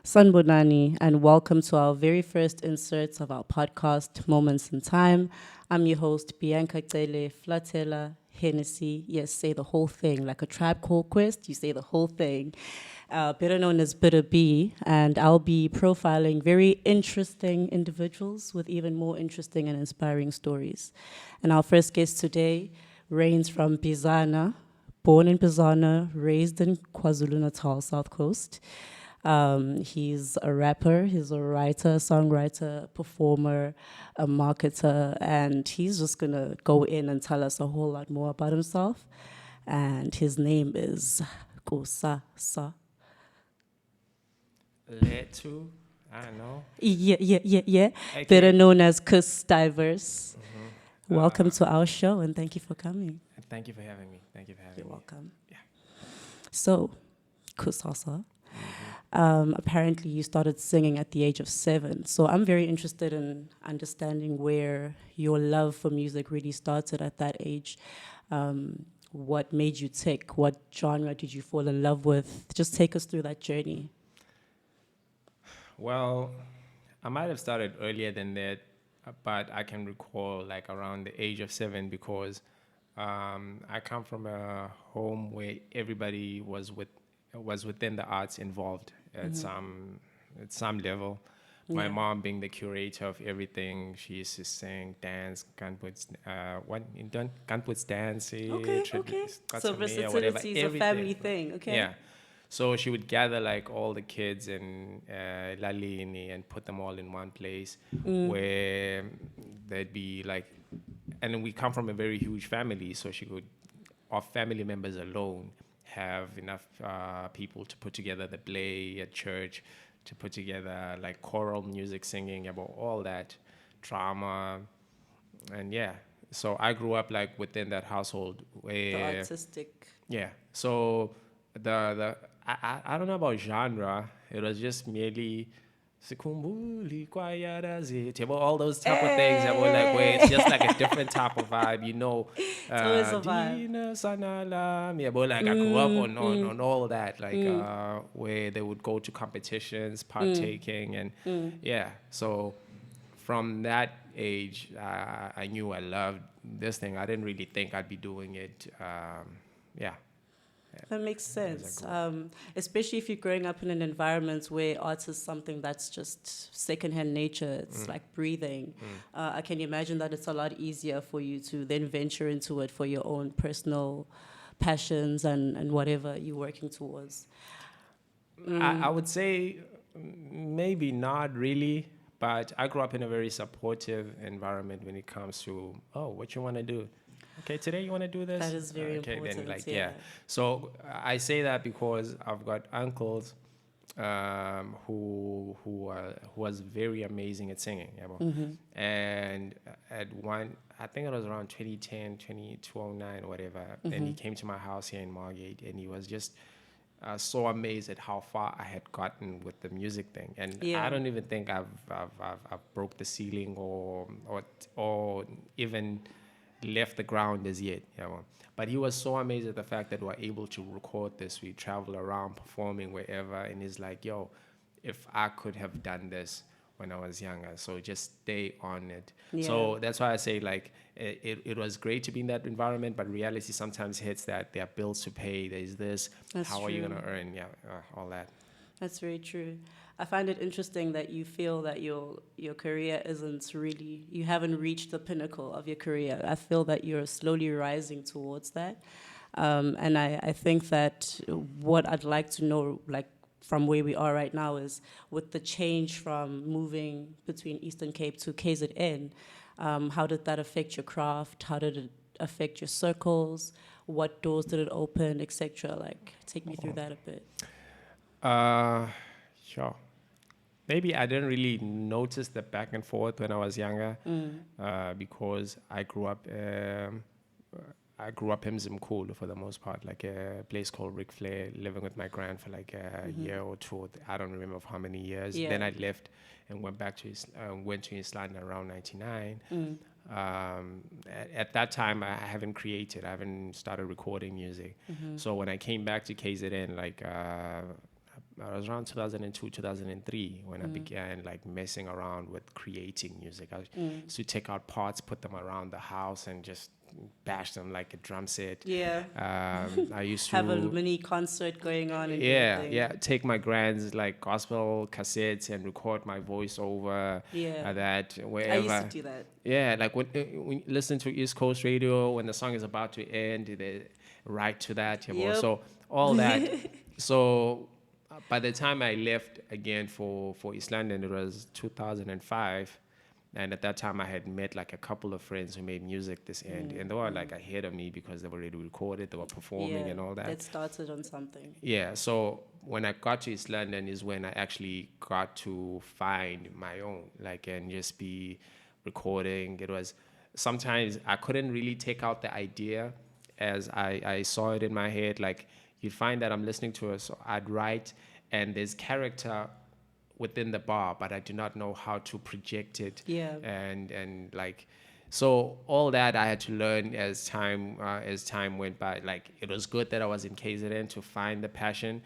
Sanbonani, and welcome to our very first inserts of our podcast, Moments in Time. I'm your host, Bianca Tele Flatela Hennessy. Yes, say the whole thing. Like a Tribe Called Quest, you say the whole thing. Better known as Bitter B, and I'll be profiling very interesting individuals with even more interesting and inspiring stories. And our first guest today reigns from Bizana, born in Bizana, raised in KwaZulu-Natal, South Coast. He's a rapper, he's a writer, songwriter, performer, a marketer, and he's just gonna go in and tell us a whole lot more about himself. And his name is Kusasa. Led to, I don't know. Yeah. Okay. Better known as Kus Diverse. Welcome Uh, to our show and thank you for coming. Thank you for having me. Thank you for having You're me. welcome. Yeah. So, Kusasa. Apparently, you started singing at the age of 7. So I'm very interested in understanding where your love for music really started at that age. What made you tick? What genre did you fall in love with? Just take us through that journey. Well, I might have started earlier than that, but I can recall like around the age of 7 because I come from a home where everybody was within the arts involved at some level. My Yeah. mom being the curator of everything, she used to sing, dance, Kanput's dance, Okay. So whatever, versatility is a everything. family thing, okay? Yeah. So she would gather like all the kids in Lalini and put them all in one place where there'd be like, and then we come from a very huge family, so she could, our family members alone, have enough people to put together the play at church, to put together like choral music, singing about all that drama, and yeah. So I grew up like within that household The where artistic. yeah. So I don't know about genre. It was just merely Sikumbuli kwayara zithi, about all those type of things that were like where it's just like a different type of vibe, you know. It's always a vibe. Dina Sanala. Yeah, but like I grew up on all that, like where they would go to competitions, partaking, and yeah. So from that age, I knew I loved this thing. I didn't really think I'd be doing it. Yeah. That makes As I sense. grew up. Especially if you're growing up in an environment where art is something that's just secondhand nature, it's like breathing. I can imagine that it's a lot easier for you to then venture into it for your own personal passions and whatever you're working towards. I would say maybe not really, but I grew up in a very supportive environment when it comes to, oh, what you want to do. Okay, today you want to do this? That is very Okay, then important, like, yeah. yeah. So I say that because I've got uncles who was very amazing at singing. Yeah, and at one, I think it was around 2010, 2009 or whatever, and he came to my house here in Margate, and he was just so amazed at how far I had gotten with the music thing, and Yeah. I don't even think I've broke the ceiling or even left the ground as yet. You know? But he was so amazed at the fact that we're able to record this. We travel around performing wherever, and he's like, "Yo, if I could have done this when I was younger, so just stay on it." Yeah. So that's why I say like it was great to be in that environment, but reality sometimes hits that there are bills to pay. There's this. That's How are you true. gonna earn? Yeah, all that. That's very true. I find it interesting that you feel that your career isn't really, you haven't reached the pinnacle of your career. I feel that you're slowly rising towards that. And I think that what I'd like to know, like from where we are right now, is with the change from moving between Eastern Cape to KZN, how did that affect your craft? How did it affect your circles? What doors did it open, etc.? Like, take me through that a bit. Sure. Maybe I didn't really notice the back and forth when I was younger, because I grew up in Zimkulu for the most part, like a place called Ric Flair, living with my grand for like a year or two. I don't remember for how many years. Yeah. Then I left and went back to went to Island around '99. At that time, I haven't created, I haven't started recording music. So when I came back to KZN, like I was around 2002, 2003 when I began like messing around with creating music. I used to take out parts, put them around the house, and just bash them like a drum set. Yeah. I used Have a to, mini concert going on and yeah, everything. yeah, take my grand's like gospel cassettes and record my voice over Yeah. that I used to wherever. do that. Yeah, like when you listen to East Coast radio, when the song is about to end, they write to that. You know, Yep. so all that. So by the time I left again for East London, it was 2005. And at that time, I had met like a couple of friends who made music this end, and they were like ahead of me because they were already recorded, they were performing Yeah. and all that. Get started on something. Yeah, so when I got to East London is when I actually got to find my own, like, and just be recording. It was sometimes I couldn't really take out the idea as I saw it in my head. Like, you'd find that I'm listening to it, so I'd write, and there's character within the bar, but I do not know how to project it. Yeah. And like, so all that I had to learn as time went by. Like, it was good that I was in KZN to find the passion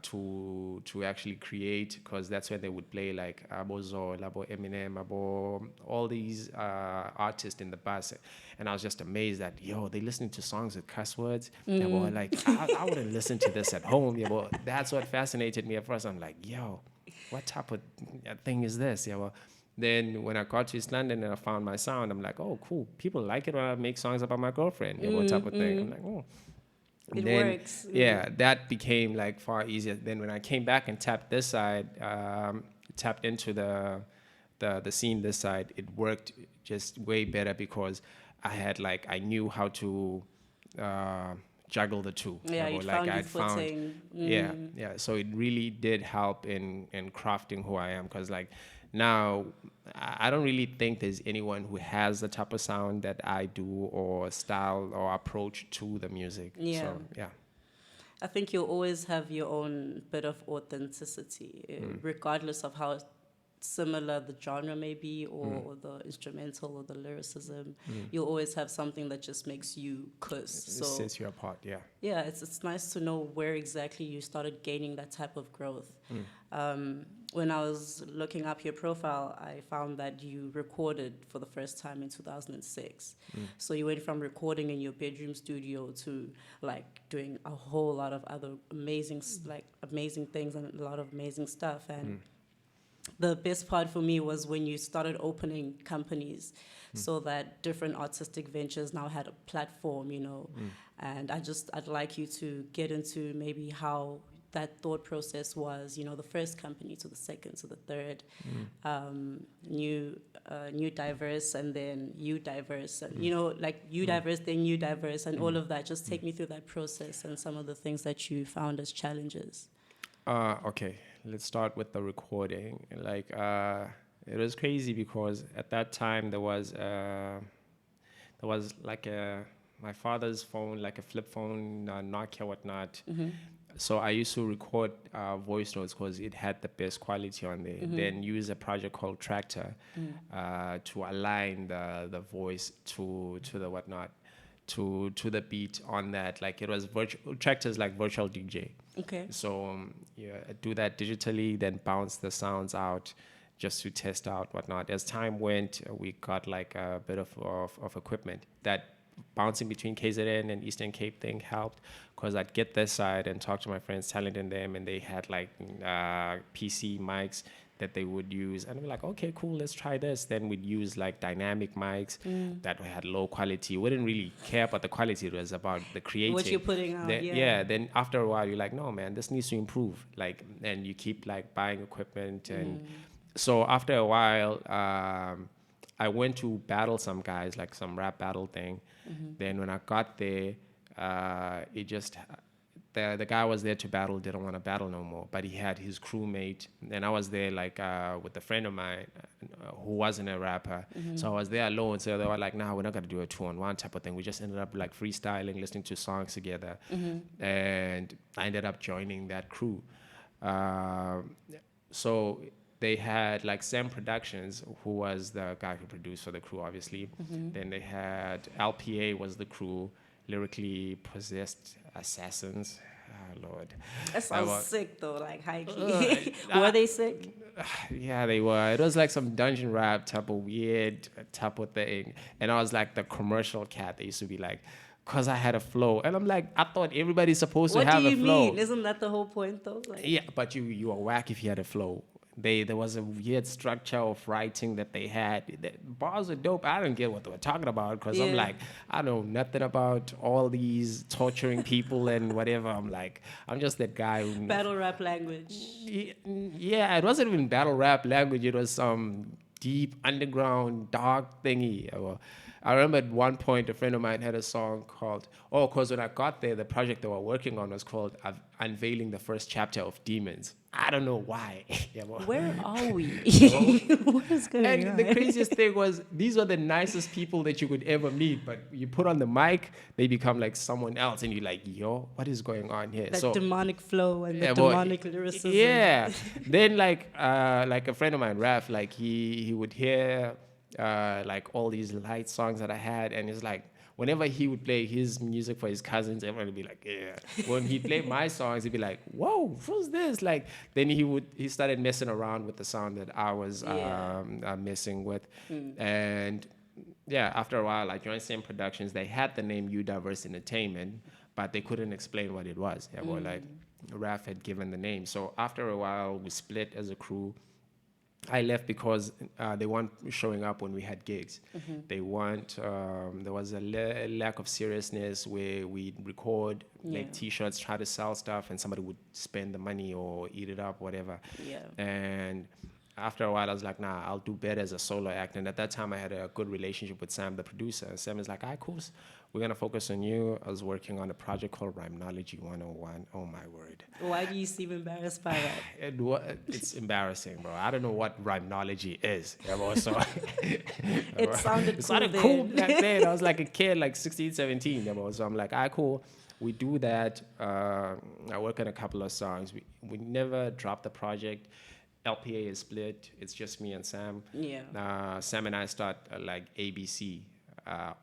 to actually create, because that's when they would play like Abozo, Labo Eminem, Abo, all these artists in the bus, and I was just amazed that they're listening to songs with cuss words. Yeah, boy, like I wouldn't listen to this at home. Yeah, boy, that's what fascinated me at first. I'm like, what type of thing is this? Yeah, well, then when I got to East London and I found my sound, I'm like, oh, cool. People like it when I make songs about my girlfriend. Yeah, what type of thing? I'm like, oh. It Then, works. yeah, that became like far easier. Then when I came back and tapped this side, tapped into the scene this side, it worked just way better because I knew how to juggle the two. Yeah, You know, you'd like found your I'd found, footing. yeah. So it really did help in crafting who I am, because like now I don't really think there's anyone who has the type of sound that I do, or style or approach to the music. Yeah. So yeah. I think you'll always have your own bit of authenticity, regardless of how similar the genre may be, or the instrumental or the lyricism. You'll always have something that just makes you cuss. It So sets you apart, yeah. yeah, it's nice to know where exactly you started gaining that type of growth. When I was looking up your profile, I found that you recorded for the first time in 2006. So you went from recording in your bedroom studio to like doing a whole lot of other amazing things and a lot of amazing stuff. And the best part for me was when you started opening companies so that different artistic ventures now had a platform, and I'd like you to get into maybe how that thought process was, the first company to the second to the third, new diverse, and then you diverse, and like you diverse, then you diverse, and all of that. Just take me through that process and some of the things that you found as challenges. Okay, let's start with the recording. Like, it was crazy because at that time there was like my father's phone, like a flip phone, Nokia, whatnot. So I used to record voice notes because it had the best quality on there. Then use a project called Tractor to align the voice to the whatnot, to the beat on that. Like, it was Tractor's like virtual DJ. Okay. So I do that digitally, then bounce the sounds out just to test out whatnot. As time went, we got like a bit of equipment. That bouncing between KZN and Eastern Cape thing helped, because I'd get this side and talk to my friends, talented them, and they had like PC mics that they would use, and we're like, okay, cool, let's try this. Then we'd use like dynamic mics that had low quality. We didn't really care about the quality, it was about the creating. What you're putting out, Then after a while you're like, no man, this needs to improve, like, and you keep like buying equipment. And so after a while I went to battle some guys, like some rap battle thing. Then when I got there, it just the guy was there to battle, didn't want to battle no more, but he had his crewmate, and I was there like with a friend of mine who wasn't a rapper. So I was there alone. So they were like, nah, we're not gonna do a 2-on-1 type of thing. We just ended up like freestyling, listening to songs together, and I ended up joining that crew. So they had like Sam Productions, who was the guy who produced for the crew, obviously. Then they had LPA was the crew, Lyrically Possessed Assassins. Lord. That sounds Well, sick though, like high uh, key. Were they sick? yeah, they were. It was like some dungeon rap type of weird type of thing. And I was like the commercial cat. They used to be like, cause I had a flow. And I'm like, I thought everybody's supposed to What do have a you flow. mean? Isn't that the whole point though? Like, Yeah, but you are whack if you had a flow. There was a weird structure of writing that they had. The bars are dope. I don't get what they were talking about because I'm yeah. like, I know nothing about all these torturing people and whatever. I'm like, I'm just that guy who. Battle rap language. Yeah, it wasn't even battle rap language. It was some deep underground dark thingy. I remember at one point a friend of mine had a song called, oh, because when I got there, the project they were working on was called Unveiling the First Chapter of Demons. I don't know why. Yeah, well, Where are we? well, What is going and on? the craziest thing was these were the nicest people that you could ever meet, but you put on the mic, they become like someone else, and you're like, yo, what is going on here? That demonic flow and the yeah, well, demonic lyricism. yeah. Then like a friend of mine, Raf, like he would hear like all these light songs that I had, and it's like whenever he would play his music for his cousins, everyone would be like, yeah. When he'd play my songs, he'd be like, whoa, who's this? Like then he started messing around with the sound that I was messing with, and yeah, after a while, I joined Same Productions. They had the name U-Diverse Entertainment, but they couldn't explain what it was. Yeah, well, like Raf had given the name. So after a while, we split as a crew. I left because they weren't showing up when we had gigs. They weren't. There was a lack of seriousness where we'd record like T-shirts, try to sell stuff, and somebody would spend the money or eat it up, whatever. Yeah. And after a while, I was like, nah, I'll do better as a solo act. And at that time, I had a good relationship with Sam, the producer. And Sam is like, all right, cool. We're going to focus on you. I was working on a project called Rhymnology 101. Oh, my word. Why do you seem embarrassed by that? It's embarrassing, bro. I don't know what Rhymnology is. Yeah, bro, so It sounded it cool sounded then. cool back then. I was like a kid, like 16, 17. Yeah, bro. So I'm like, all right, cool. We do that. I work on a couple of songs. We never dropped the project. LPA is split. It's just me and Sam. Yeah. Sam and I start like ABC,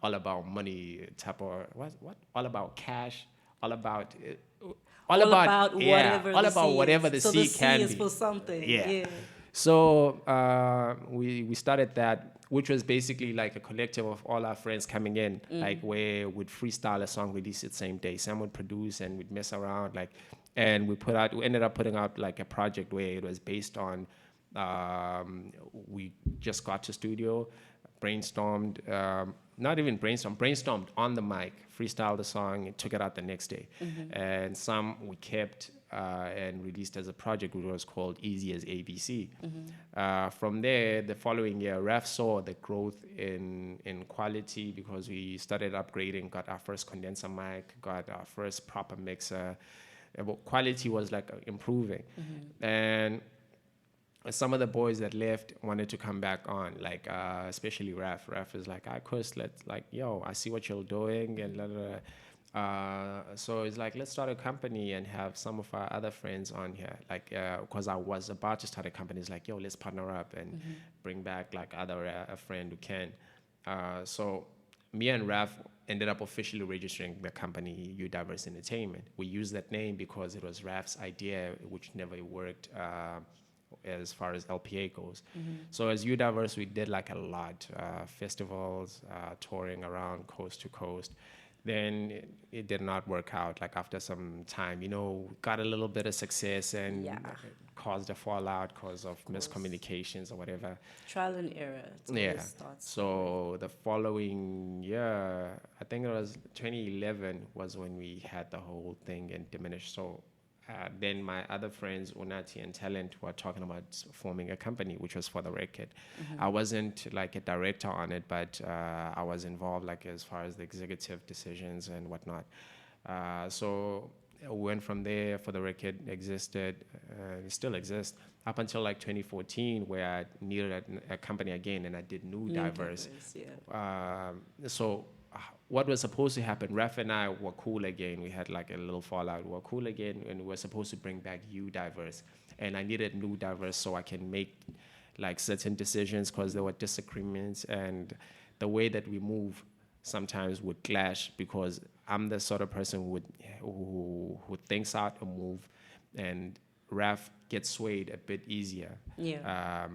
all about money type of what? All about cash. All about. All about whatever all the about C whatever is. the So C the C can is be. for something. Yeah. So we started that, which was basically like a collective of all our friends coming in, like where we'd freestyle a song, release it same day. Sam would produce and we'd mess around, like, and we ended up putting out like a project where it was based on. We just got to studio, brainstormed, not even brainstormed on the mic, freestyled the song, and took it out the next day. And some we kept and released as a project, which was called Easy as ABC. From there, the following year, Raf saw the growth in quality because we started upgrading, got our first condenser mic, got our first proper mixer. Quality was like improving. And some of the boys that left wanted to come back on, like especially Raf. Raf is like, I Chris, let's like, yo, I see what you're doing, and blah, blah, blah. So it's like, let's start a company and have some of our other friends on here, like because I was about to start a company. It's like, yo, let's partner up and bring back like other a friend who can. So me and Raf ended up officially registering the company U-Diverse Entertainment. We used that name because it was Raf's idea, which never worked. As far as LPA goes. So as U-Diverse, we did like a lot, festivals, touring around coast to coast. Then it did not work out. Like after some time, got a little bit of success and Yeah. caused a fallout because of miscommunications or whatever. Trial and error. It's always starts. So the following year, I think it was 2011 was when we had the whole thing and diminished. So then my other friends, Unati and Talent, were talking about forming a company, which was For the Record. I wasn't like a director on it, but I was involved like as far as the executive decisions and whatnot. So we went from there. For the Record existed, it still exists, up until like 2014, where I needed a company again, and I did New Diverse. So what was supposed to happen, Raf and I were cool again. We had like a little fallout. We were cool again, and we were supposed to bring back U-Diverse. And I needed New Diverse so I can make like certain decisions because there were disagreements, and the way that we move sometimes would clash because I'm the sort of person who thinks out a move, and Raf gets swayed a bit easier. Yeah.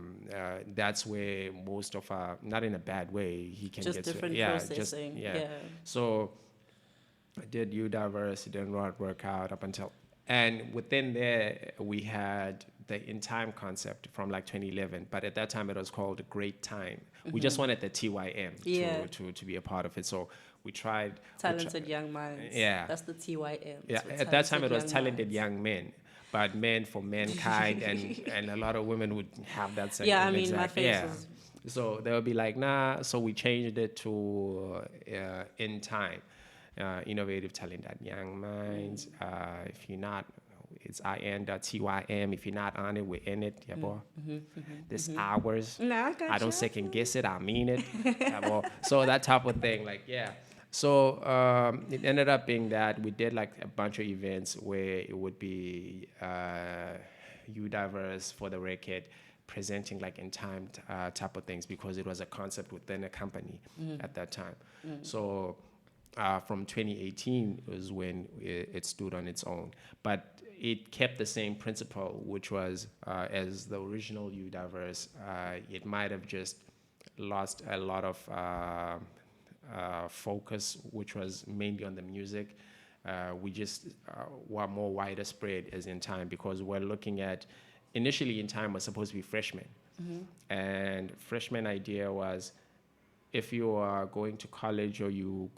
That's where most of our, not in a bad way, he can Just get swayed. different Yeah, just processing. yeah. Yeah. So I did U-Diverse, it didn't work out up until, and within there we had the In.TYM concept from like 2011, but at that time it was called a Great Time. We just wanted the TYM Yeah. to be a part of it, so we tried. Talented young minds. Yeah. That's the TYM. Yeah, So at that time it was young talented minds. young men, but men for mankind, and a lot of women would have that same Yeah, I mean, my exact, face yeah. was. So they would be like, nah. So we changed it to In.TYM, innovative talent at young minds. If you're not, it's IN.TYM. If you're not on it, we're in it. Yeah, boy. This hours. Nah, I got I don't you. second guess it. I mean it. Yeah, boy. So that type of thing, like, yeah. So it ended up being that we did like a bunch of events where it would be U-Diverse for the record, presenting like In.TYM type of things, because it was a concept within a company at that time. So from 2018 was when it stood on its own, but it kept the same principle, which was as the original U-Diverse. It might have just lost a lot of focus, which was mainly on the music. We just were more wider spread as In.TYM, because we're looking at, initially In.TYM was supposed to be freshmen. And freshman idea was, if you are going to college, or you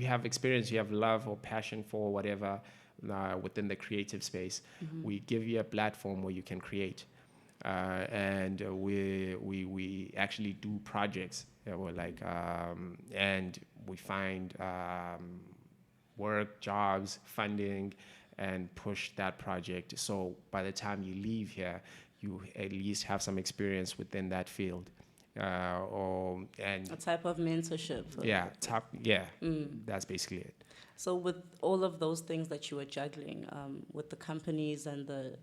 have experience, you have love or passion for whatever within the creative space, we give you a platform where you can create. And we actually do projects that were like, and we find work, jobs, funding, and push that project. So by the time you leave here, you at least have some experience within that field. And A type of mentorship. yeah, that's basically it. So with all of those things that you were juggling, with the companies and the,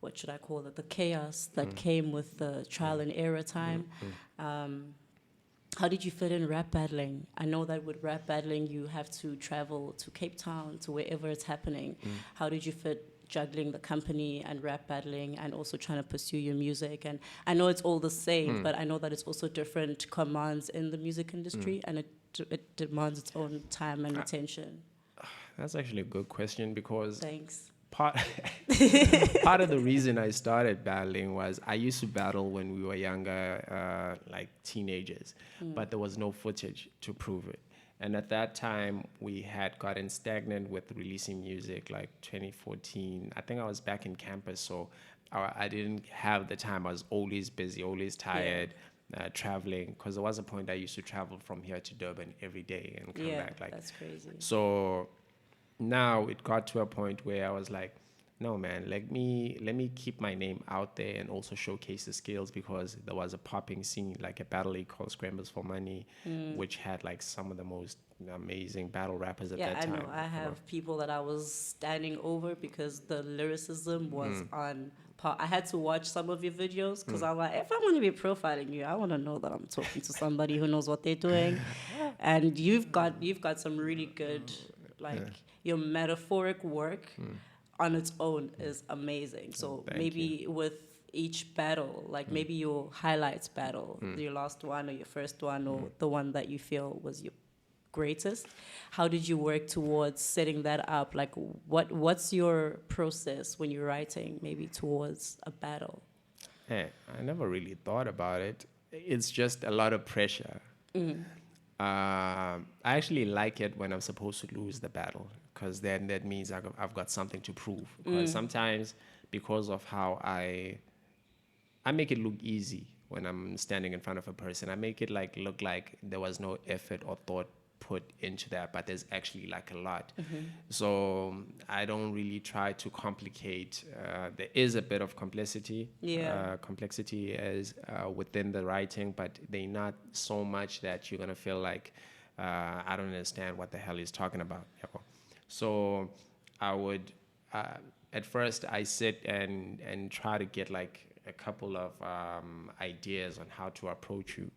what should I call it, the chaos that came with the trial and error time, how did you fit in rap battling? I know that with rap battling, you have to travel to Cape Town, to wherever it's happening. How did you fit juggling the company and rap battling, and also trying to pursue your music? And I know it's all the same, but I know that it's also different commands in the music industry, and it demands its own time and attention. That's actually a good question, because Thanks. part of the reason I started battling was I used to battle when we were younger, like teenagers, but there was no footage to prove it. And at that time, we had gotten stagnant with releasing music, like 2014. I think I was back in campus, so I didn't have the time. I was always busy, always tired, traveling, because there was a point I used to travel from here to Durban every day and come back. Like, that's crazy. so now it got to a point where I was like, no, man, let me keep my name out there and also showcase the skills, because there was a popping scene, like a battle league called Scrambles for Money, which had like some of the most amazing battle rappers at that time. Yeah, I know. I have people that I was standing over because the lyricism was on par. I had to watch some of your videos because I'm like, if I'm going to be profiling you, I want to know that I'm talking to somebody who knows what they're doing. And you've got some really good, like, your metaphoric work on its own is amazing. So Thank maybe with each battle, like maybe your highlights battle, your last one or your first one, or the one that you feel was your greatest, how did you work towards setting that up? Like, what's your process when you're writing maybe towards a battle? Hey, I never really thought about it. It's just a lot of pressure. I actually like it when I'm supposed to lose the battle, because then that means I've got something to prove. Because sometimes, because of how I make it look easy when I'm standing in front of a person, I make it like look like there was no effort or thought put into that, but there's actually like a lot. So I don't really try to complicate. There is a bit of complexity, as within the writing, but they're not so much that you're gonna feel like I don't understand what the hell he's talking about. So I would at first I sit and try to get like a couple of ideas on how to approach you,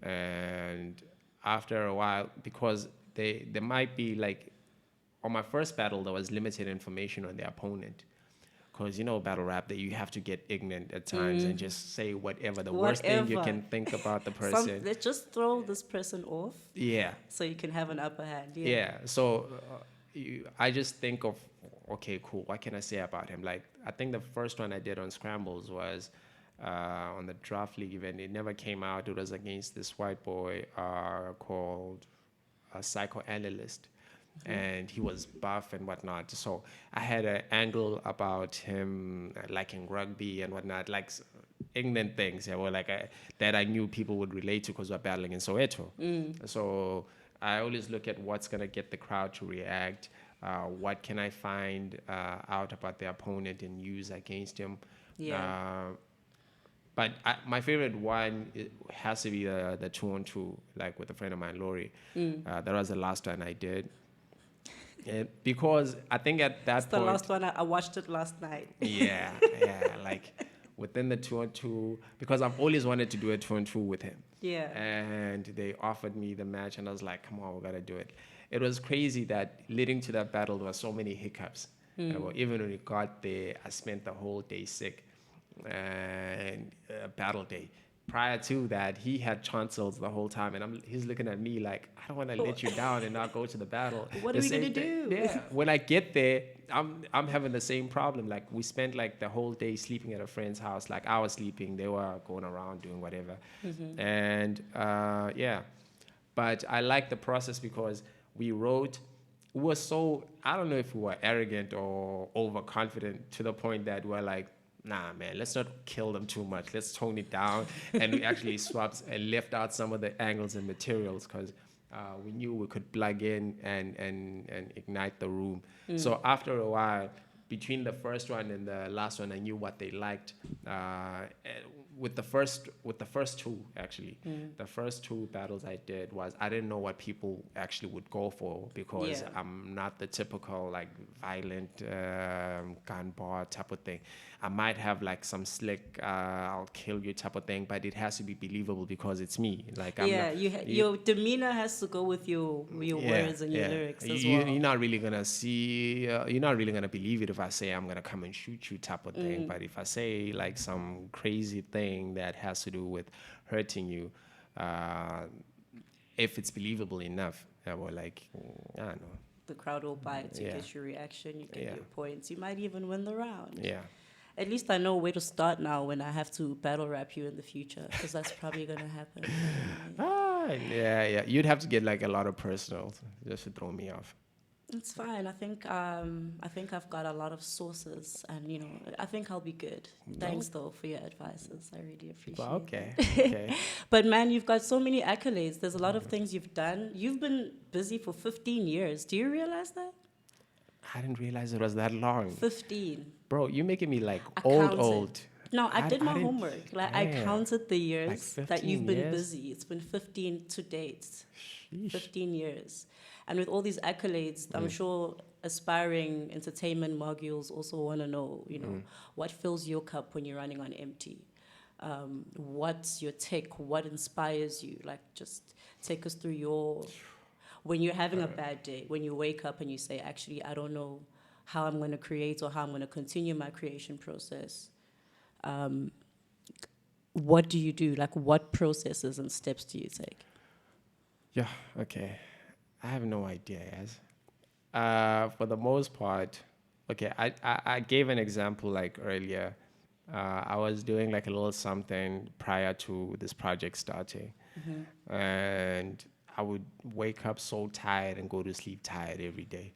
and after a while, because there might be like on my first battle there was limited information on the opponent. Because battle rap that you have to get ignorant at times and just say whatever the worst thing you Whatever. can think about the Some person. let's just throw this person off Yeah, so you can have an upper hand. Yeah. yeah. So I just think of, okay, cool. What can I say about him? Like, I think the first one I did on Scrambles was on the draft league event. It never came out. It was against this white boy called a psychoanalyst. And he was buff and whatnot. So I had an angle about him liking rugby and whatnot, like ignorant things, yeah, or like that I knew people would relate to because we're battling in Soweto. So I always look at what's gonna get the crowd to react. What can I find out about the opponent and use against him? Yeah. But my favorite one has to be the 2-on-2, like with a friend of mine, Lori. That was the last one I did. Because I think at that It's the point, last one. I watched it last night. yeah, like within the 2-on-2, because I've always wanted to do a 2-on-2 with him. Yeah. And they offered me the match, and I was like, come on, we gotta do it. It was crazy that leading to that battle, there were so many hiccups. Well, even when we got there, I spent the whole day sick, and battle day. Prior to that, he had tonsils the whole time, and he's looking at me like, I don't want to let you down and not go to the battle. What The are we gonna same thing- do? Yeah. When I get there, I'm having the same problem. Like, we spent like the whole day sleeping at a friend's house. Like, I was sleeping, they were going around doing whatever, and yeah. But I like the process because we wrote. We were so, I don't know if we were arrogant or overconfident to the point that we're like, nah, man, let's not kill them too much. Let's tone it down. And we actually swapped and left out some of the angles and materials because we knew we could plug in and ignite the room. So after a while, between the first one and the last one, I knew what they liked. With the first two, actually, the first two battles I did was I didn't know what people actually would go for because Yeah. I'm not the typical like violent gun bar type of thing. I might have like some slick I'll kill you type of thing, but it has to be believable because it's me. Like I'm Yeah. not, Your demeanor has to go with your words and your lyrics as well. You're not really gonna see. You're not really gonna believe it if I say I'm gonna come and shoot you type of thing. But if I say like some crazy thing that has to do with hurting you, if it's believable enough, or like I don't know. The crowd will buy it. You Yeah. get your reaction. You get Yeah. your points. You might even win the round. Yeah. At least I know where to start now when I have to battle rap you in the future, because that's probably gonna happen. Yeah. You'd have to get like a lot of personals just to throw me off. It's fine. I think I've got a lot of sources, and I think I'll be good. Thanks though for your advices. I really appreciate Well, it. okay. Okay. But man, you've got so many accolades. There's a lot of things you've done. You've been busy for 15 years. Do you realize that? I didn't realize it was that long. 15. Bro, you're making me like I old. counted. No, I did my didn't- homework. Like I Damn. counted the years that 15 you've been years? busy. It's been 15 to date. Sheesh. 15 years. And with all these accolades, I'm sure aspiring entertainment moguls also want to know, what fills your cup when you're running on empty? What's your take? What inspires you? Like, just take us through when you're having a bad day, when you wake up and you say, actually, I don't know how I'm going to create or how I'm going to continue my creation process. What do you do? Like, what processes and steps do you take? Yeah, okay. I have no idea, yes. For the most part, okay, I gave an example like earlier. I was doing like a little something prior to this project starting. And I would wake up so tired and go to sleep tired every day.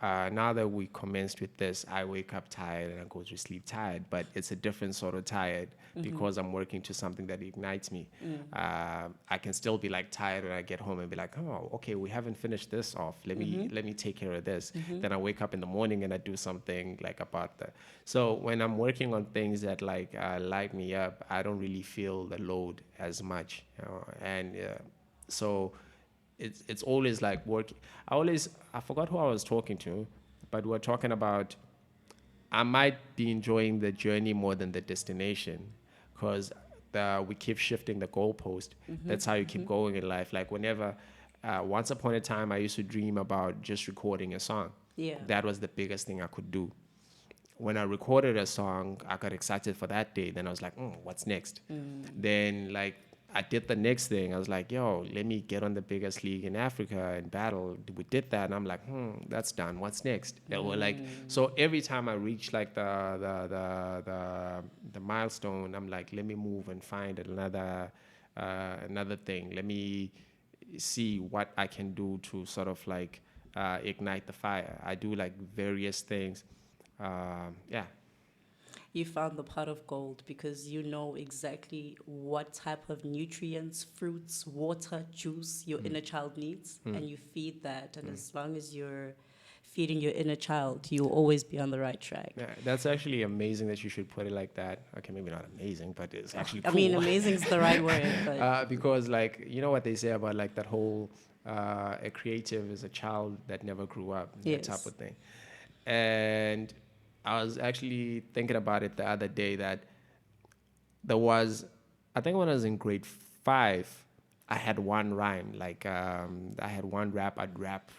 Now that we commenced with this, I wake up tired and I go to sleep tired, but it's a different sort of tired because I'm working to something that ignites me. I can still be like tired when I get home and be like, oh, okay, we haven't finished this off. Let me take care of this. Then I wake up in the morning and I do something like about that. So when I'm working on things that like light me up, I don't really feel the load as much, so it's always like work. I forgot who I was talking to, but we're talking about I might be enjoying the journey more than the destination because we keep shifting the goalpost. That's how you keep going in life. Like whenever once upon a time, I used to dream about just recording a song. Yeah. That was the biggest thing I could do. When I recorded a song, I got excited for that day. Then I was like, what's next? Then like I did the next thing. I was like, yo, let me get on the biggest league in Africa and battle. We did that, and I'm like, that's done. What's next? It was like, so every time I reach like the milestone, I'm like, let me move and find another thing. Let me see what I can do to sort of like ignite the fire. I do like various things. Yeah. You found the pot of gold because you know exactly what type of nutrients, fruits, water, juice your inner child needs, and you feed that. And as long as you're feeding your inner child, you'll always be on the right track. Yeah, that's actually amazing that you should put it like that. Okay, maybe not amazing, but it's actually cool. I mean, amazing is the right word, but Because like you know what they say about like that whole a creative is a child that never grew up, that type yes. of thing. And I was actually thinking about it the other day that there was, I think when I was in grade 5, I had one rhyme, like I had one rap, I'd rap,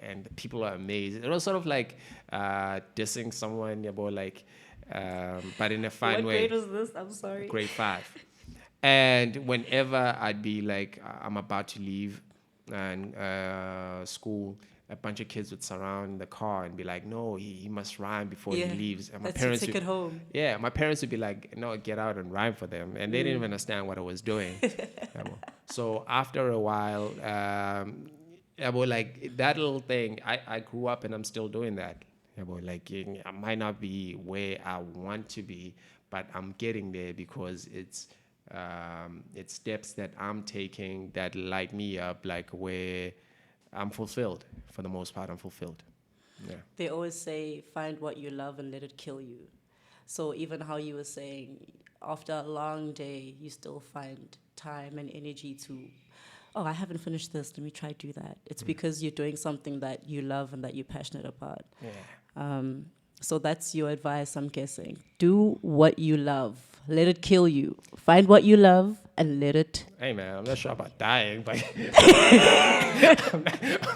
and people are amazed. It was sort of like dissing someone about like, but in a fine What way. grade was this? I'm sorry. Grade 5. And whenever I'd be like, I'm about to leave and school, a bunch of kids would surround the car and be like, no, he must rhyme before he Yeah, leaves. And my that's your parents ticket home. yeah, my parents would be like, no, get out and rhyme for them. And they didn't even understand what I was doing. So after a while, yeah, but like that little thing, I grew up and I'm still doing that. Yeah, but like I might not be where I want to be, but I'm getting there because it's steps that I'm taking that light me up, like where I'm fulfilled. For the most part, I'm fulfilled. Yeah. They always say, find what you love and let it kill you. So even how you were saying, after a long day, you still find time and energy to, oh, I haven't finished this. Let me try to do that. It's because you're doing something that you love and that you're passionate about. Yeah. So that's your advice, I'm guessing. Do what you love. Let it kill you. Find what you love and let it. Hey man, I'm not sure about dying, but I'm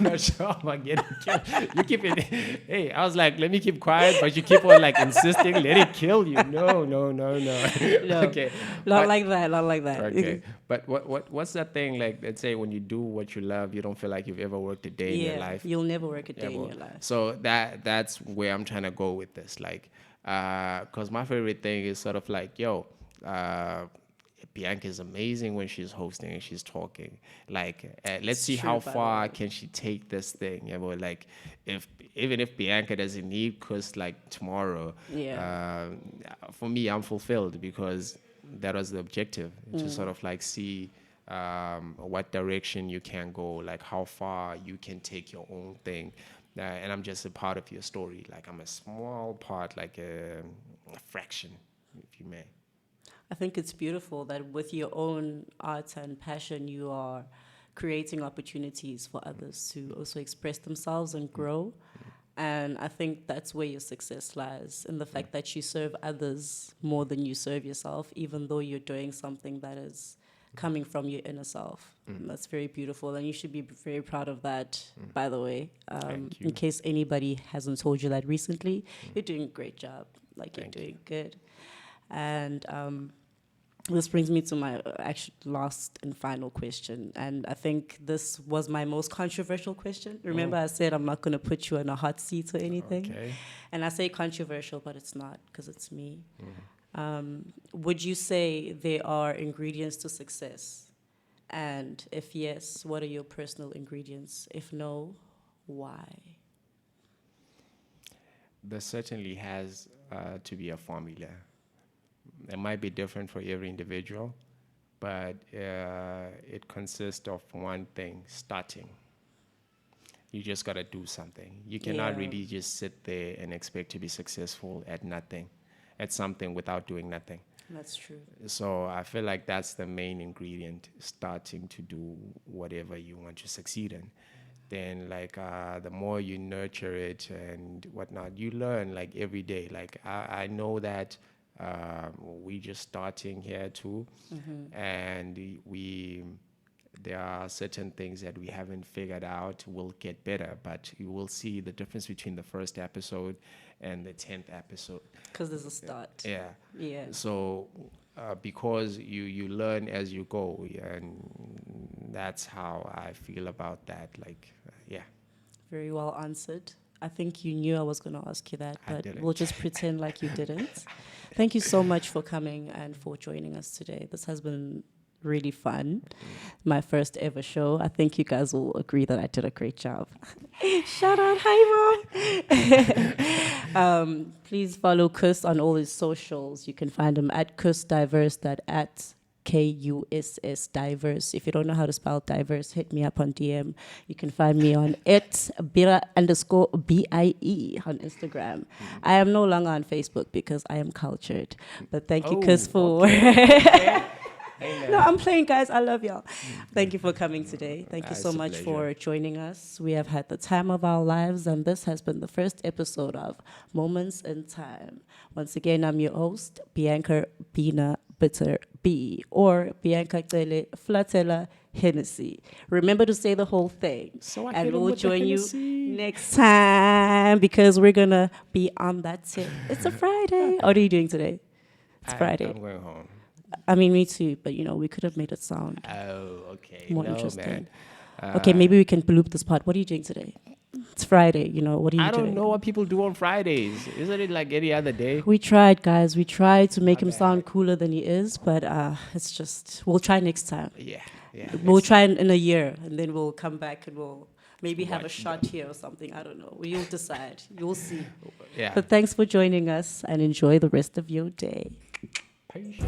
not sure about getting killed. You keep it. Hey, I was like, let me keep quiet, but you keep on like insisting, let it kill you. No. No, Okay. not But- like that. Not like that. Okay. But what's that thing like? Let's say when you do what you love, you don't feel like you've ever worked a day in your Yeah, life. you'll never work a Yeah, day in well, your life. so that's where I'm trying to go with this, like, because my favorite thing is sort of like, yo, Bianca is amazing when she's hosting and she's talking. Like, let's It's see true, how by the far way. can she take this thing. Yeah, but like, if even if Bianca doesn't need, cause like tomorrow, Yeah. for me, I'm fulfilled because that was the objective to sort of like see what direction you can go, like how far you can take your own thing. And I'm just a part of your story. Like I'm a small part, like a fraction, if you may. I think it's beautiful that with your own art and passion, you are creating opportunities for others to also express themselves and grow. And I think that's where your success lies in the fact that you serve others more than you serve yourself, even though you're doing something that is coming from your inner self. And that's very beautiful. And you should be very proud of that, by the way. Thank In you. case anybody hasn't told you that recently, you're doing a great job. Like, you're Thank you. doing good. And this brings me to my actual last and final question. And I think this was my most controversial question. Remember, I said I'm not going to put you in a hot seat or anything. Okay. And I say controversial, but it's not because it's me. Would you say there are ingredients to success? And if yes, what are your personal ingredients? If no, why? There certainly has to be a formula. It might be different for every individual, but it consists of one thing: starting. You just got to do something. You cannot Yeah. really just sit there and expect to be successful at nothing, at something without doing nothing. That's true. So I feel like that's the main ingredient, starting to do whatever you want to succeed in. Then like the more you nurture it and whatnot, you learn like every day. Like I know that we just starting here too, and we there are certain things that we haven't figured out will get better, but you will see the difference between the first episode and the 10th episode. Because there's a start. Yeah. Yeah. So because you learn as you go, and that's how I feel about that. Like, yeah. Very well answered. I think you knew I was going to ask you that, I but didn't. we'll just pretend like you didn't. Thank you so much for coming and for joining us today. This has been really fun. My first ever show. I think you guys will agree that I did a great job. Shout out, hi mom. Please follow Kus on all his socials. You can find him at Kus Diverse, that at KUSS Diverse. If you don't know how to spell diverse, hit me up on DM. You can find me on @bira_BIE on Instagram. I am no longer on Facebook because I am cultured. But thank you, Kus, for No, I'm playing, guys. I love y'all. Thank you for coming today. Thank you so It's a much pleasure. for joining us. We have had the time of our lives, and this has been the first episode of Moments in Time. Once again, I'm your host, Bianca Bina Bitter B, or Bianca Tele Flatela Hennessy. Remember to say the whole thing. So I And hit 'em we'll with the join you Hennessy. next time because we're going to be on that tip. It's a Friday. What are you doing today? It's Friday. I'm going home. I mean, me too, but we could have made it sound Oh, okay. more No, interesting. man. Okay, maybe we can bloop this part. What are you doing today? It's Friday, what are you I doing? don't know what people do on Fridays. Isn't it like any other day? We tried, guys. We tried to make My him sound bad. cooler than he is, but it's just, we'll try next time. Yeah. We'll try in a year, and then we'll come back and we'll maybe have a Watch shot here or something. I don't know. You'll decide. You'll see. Yeah. But thanks for joining us, and enjoy the rest of your day. Peace.